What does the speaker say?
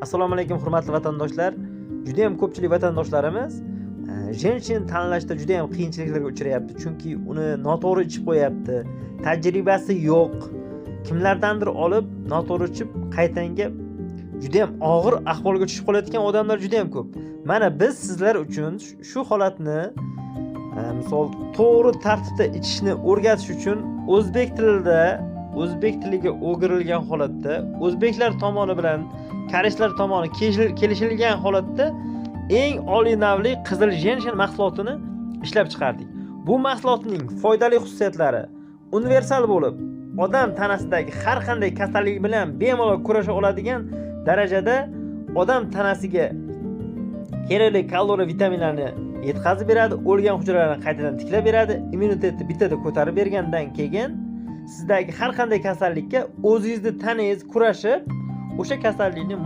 Assalomu alaykum hurmatli vatandoshlar. Juda ham ko'pchilik vatandoshlarimiz jenshin tanlashda juda ham qiyinchiliklarga uchrayapti. Chunki uni noto'g'ri ichib qo'yapti. Tajribasi yo'q. Kimlardandir olib noto'g'ri ichib qaytanga juda ham og'ir ahvolga tushib qolayotgan odamlar juda ham ko'p. Mana biz sizlar uchun shu holatni misol to'g'ri tartibda ichishni o'rgatish uchun o'zbek tilida, o'zbek tiliga o'girilgan holatda, o'zbeklar tomoni bilan koreyslar tomoni kelishilgan holatda eng oliy navli qizil jenshin mahsulotini ishlab chiqardik. Bu mahsulotning foydali xususiyatlari universal bo'lib, odam tanasidagi har qanday kasallik bilan bemalol kurasha oladigan darajada odam tanasiga kerakli kaloriya, vitaminlarni yetkazib beradi, o'lgan hujayralarni qaytadan tiklab beradi, immunitetni bittada ko'tarib bergandan keyin sizdagi har qanday kasallikka o'zingizni tanangiz kurashib, o'sha kasallikni